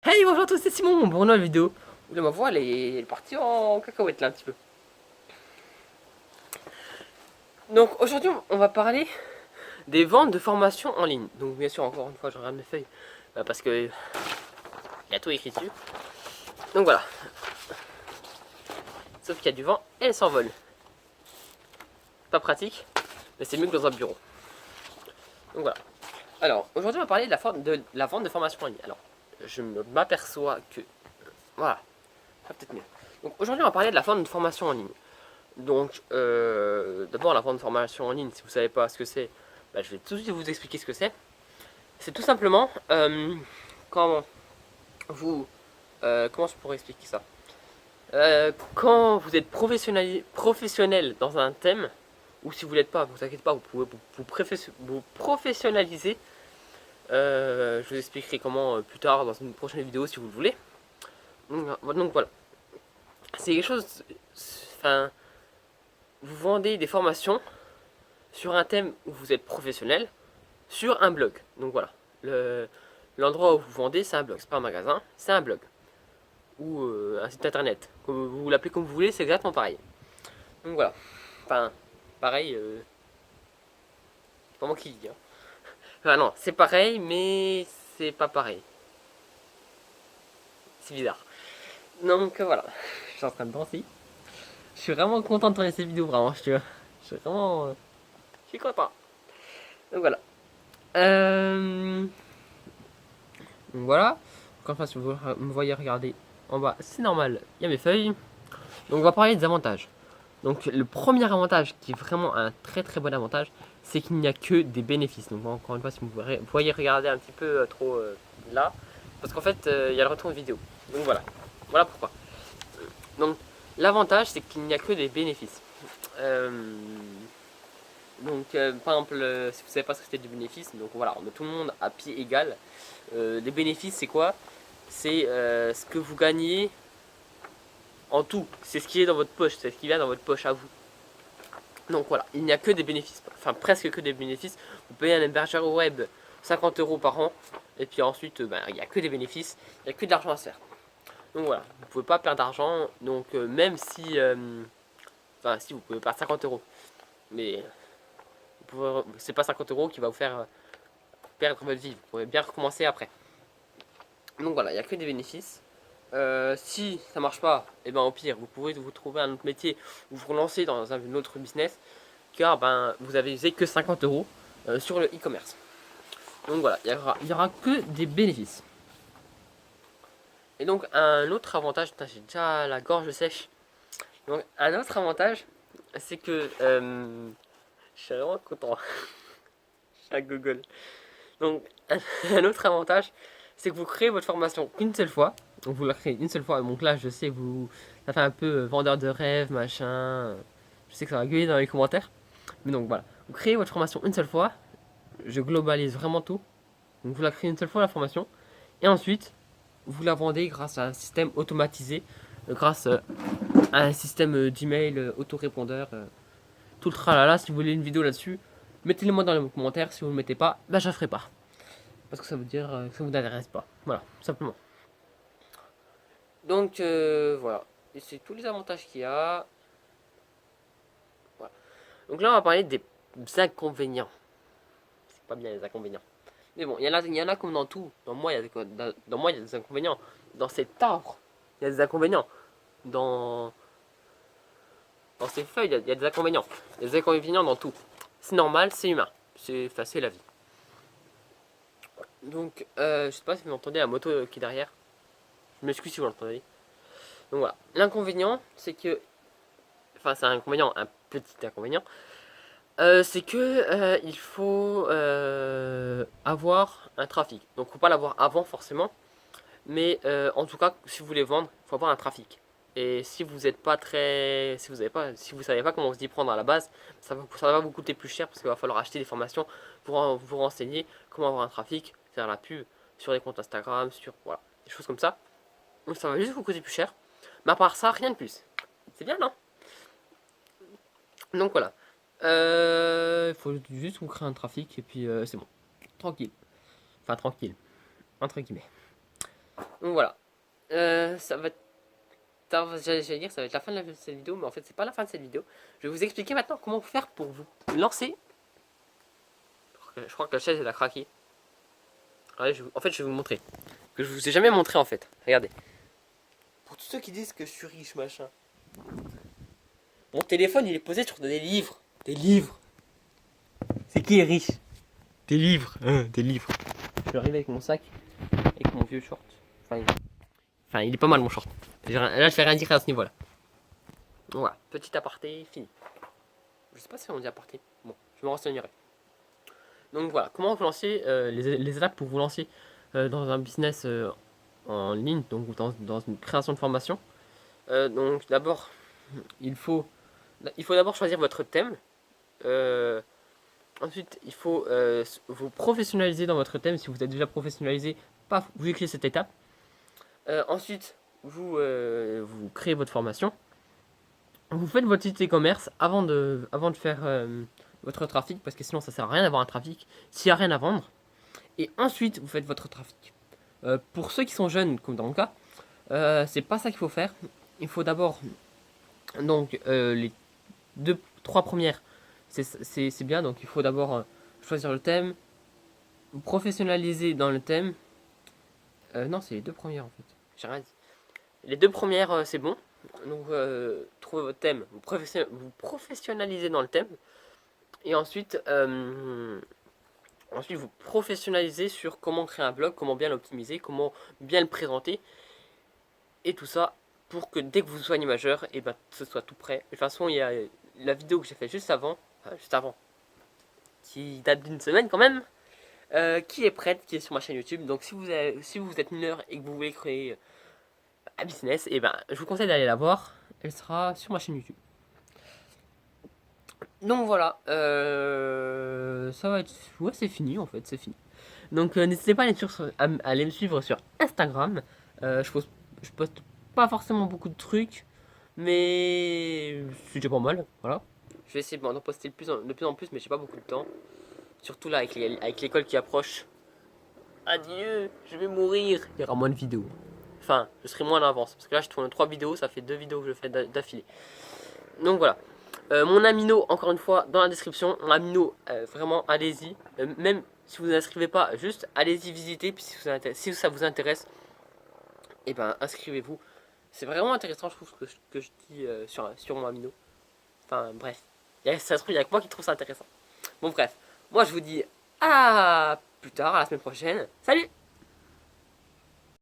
Hey, bonjour à tous, c'est Simon pour une nouvelle vidéo. Oula, ma voix elle est partie en cacahuète là un petit peu. Donc aujourd'hui on va parler des ventes de formation en ligne. Donc bien sûr encore une fois je regarde mes feuilles parce que il y a tout écrit dessus. Donc voilà. Sauf qu'il y a du vent et elle s'envole. Pas pratique, mais c'est mieux que dans un bureau. Donc voilà. Alors aujourd'hui on va parler de la vente de formation en ligne. Alors je m'aperçois que voilà, ça va peut-être mieux. Donc aujourd'hui on va parler de la vente de formation en ligne. Donc, d'abord la vente de formation en ligne, si vous ne savez pas ce que c'est, je vais tout de suite vous expliquer ce que c'est. C'est tout simplement quand vous... comment je pourrais expliquer ça quand vous êtes professionnel dans un thème, ou si vous ne l'êtes pas, vous inquiétez pas, vous pouvez vous professionnaliser. Je vous expliquerai comment plus tard dans une prochaine vidéo si vous le voulez. Donc voilà. C'est quelque chose... Enfin, vous vendez des formations sur un thème où vous êtes professionnel, sur un blog. Donc voilà, l'endroit où vous vendez, c'est un blog, c'est pas un magasin, c'est un blog. Ou un site internet. Comme vous l'appelez comme vous voulez, c'est exactement pareil. Donc voilà. Enfin, pareil, c'est pas moi qui le dis. Hein. Enfin non, c'est pareil, mais c'est pas pareil. C'est bizarre. Donc voilà, je suis en train de danser. Je suis vraiment content de tourner cette vidéo, vraiment, je suis vraiment... je suis content. Donc voilà. Donc voilà. Quand si vous me voyez regarder en bas, c'est normal, il y a mes feuilles. Donc on va parler des avantages. Donc le premier avantage, qui est vraiment un très très bon avantage, c'est qu'il n'y a que des bénéfices. Donc encore une fois, si vous voyez regarder un petit peu trop là, parce qu'en fait, il y a le retour de vidéo. Donc voilà. Voilà pourquoi. Donc l'avantage, c'est qu'il n'y a que des bénéfices. Euh, par exemple, si vous ne savez pas ce que c'était des bénéfices, donc voilà, on met tout le monde à pied égal. Les bénéfices, c'est quoi? C'est ce que vous gagnez en tout. C'est ce qui est dans votre poche, c'est ce qui vient dans votre poche à vous. Donc voilà, il n'y a que des bénéfices, enfin presque que des bénéfices. Vous payez un hébergeur web 50 € par an, et puis ensuite, il n'y a que des bénéfices, il n'y a que de l'argent à se faire. Donc voilà, vous ne pouvez pas perdre d'argent, donc même si, enfin si vous pouvez perdre 50 €, mais c'est pas 50 € qui va vous faire perdre votre vie, vous pouvez bien recommencer après. Donc voilà, il n'y a que des bénéfices. Si ça marche pas, et au pire, vous pouvez vous trouver un autre métier ou vous relancer dans un autre business, car vous avez usé que 50 € sur le e-commerce. Donc voilà, il y aura que des bénéfices. Et donc un autre avantage, j'ai déjà la gorge sèche. Donc un autre avantage, c'est que je suis vraiment content. Je suis à Google. Donc un autre avantage, c'est que vous créez votre formation une seule fois. Donc vous la créez une seule fois. Donc là, je sais que ça fait un peu vendeur de rêve, machin. Je sais que ça va gueuler dans les commentaires. Mais donc voilà, vous créez votre formation une seule fois. Je globalise vraiment tout. Donc vous la créez une seule fois la formation. Et ensuite, vous la vendez grâce à un système automatisé. Grâce à un système d'email autorépondeur. Tout le tralala. Si vous voulez une vidéo là-dessus, mettez-le moi dans les commentaires. Si vous ne le mettez pas, je ne ferai pas. Parce que ça veut dire que ça vous intéresse pas. Voilà, simplement. Donc voilà. Et c'est tous les avantages qu'il y a. Voilà. Donc là, on va parler des inconvénients. C'est pas bien les inconvénients. Mais bon, il y en a comme dans tout. Dans moi, il y a des inconvénients. Dans cet arbre, il y a des inconvénients. Dans, dans ces feuilles, il y a des inconvénients. Il y a des inconvénients dans tout. C'est normal, c'est humain. C'est la vie. Donc, je sais pas si vous entendez la moto qui est derrière. Je m'excuse si vous l'entendez. Donc voilà. L'inconvénient, c'est que. Enfin, c'est un inconvénient, un petit inconvénient. C'est que il faut avoir un trafic. Donc, faut pas l'avoir avant forcément. Mais en tout cas, si vous voulez vendre, il faut avoir un trafic. Et si vous êtes pas très. Si vous savez pas comment vous y prendre à la base, ça va vous coûter plus cher parce qu'il va falloir acheter des formations pour vous renseigner comment avoir un trafic, faire la pub sur les comptes Instagram, sur voilà, des choses comme ça. Donc ça va juste vous coûter plus cher. Mais à part ça, rien de plus. C'est bien, non? Donc voilà. Il faut juste vous créer un trafic et puis c'est bon. Tranquille. Enfin tranquille. Entre guillemets. Donc voilà. Ça va être... J'allais dire ça va être la fin de cette vidéo, mais en fait c'est pas la fin de cette vidéo. Je vais vous expliquer maintenant comment faire pour vous lancer. Je crois que la chaise elle a craqué. Ouais, en fait je vais vous montrer. Que je vous ai jamais montré en fait. Regardez. Pour tous ceux qui disent que je suis riche machin. Mon téléphone il est posé sur des livres. Des livres. C'est qui est riche? Des livres. Des livres. Je suis arrivé avec mon sac. Avec mon vieux short. Enfin il est pas mal mon short. Là je vais rien dire à ce niveau là. Voilà, petit aparté, fini. Je sais pas si on dit aparté. Bon, je me renseignerai. Donc voilà, comment vous lancer les étapes pour vous lancer dans un business en ligne, donc dans une création de formation. Donc d'abord, il faut d'abord choisir votre thème. Ensuite, il faut vous professionnaliser dans votre thème. Si vous êtes déjà professionnalisé, paf, vous écrivez cette étape. Ensuite, vous créez votre formation. Vous faites votre site e-commerce avant de faire votre trafic, parce que sinon ça sert à rien d'avoir un trafic s'il n'y a rien à vendre. Et ensuite, vous faites votre trafic. Pour ceux qui sont jeunes, comme dans mon cas, c'est pas ça qu'il faut faire. Il faut d'abord, donc, les 2-3 premières, c'est bien. Donc, il faut d'abord choisir le thème, vous professionnaliser dans le thème. Non, c'est les 2 premières en fait. J'ai rien dit. Les 2 premières, c'est bon. Donc, trouvez votre thème, vous professionnalisez dans le thème. Et ensuite, vous professionnalisez sur comment créer un blog, comment bien l'optimiser, comment bien le présenter. Et tout ça pour que dès que vous soyez majeur, et ben, ce soit tout prêt. De toute façon, il y a la vidéo que j'ai fait juste avant, qui date d'une semaine quand même, qui est prête, qui est sur ma chaîne YouTube. Donc si vous êtes mineur et que vous voulez créer un business, et ben, je vous conseille d'aller la voir. Elle sera sur ma chaîne YouTube. Donc voilà, ça va être... Ouais, c'est fini en fait, c'est fini. Donc n'hésitez pas à aller me suivre sur Instagram. Je poste pas forcément beaucoup de trucs, mais c'est déjà pas mal, voilà. Je vais essayer d'en poster de plus en plus, mais j'ai pas beaucoup de temps. Surtout là, avec l'école qui approche. Adieu, je vais mourir. Il y aura moins de vidéos. Enfin, je serai moins en avance. Parce que là, je tourne 3 vidéos, ça fait 2 vidéos que je fais d'affilée. Donc voilà. Mon amino, encore une fois, dans la description. Mon amino, vraiment, allez-y. Même si vous n'inscrivez pas, juste allez-y visiter. Puis si ça vous intéresse, et ben inscrivez-vous. C'est vraiment intéressant, je trouve, ce que je dis sur mon amino. Enfin, bref. Ça se trouve, il y a que moi qui trouve ça intéressant. Bon, bref. Moi, je vous dis à plus tard, à la semaine prochaine. Salut!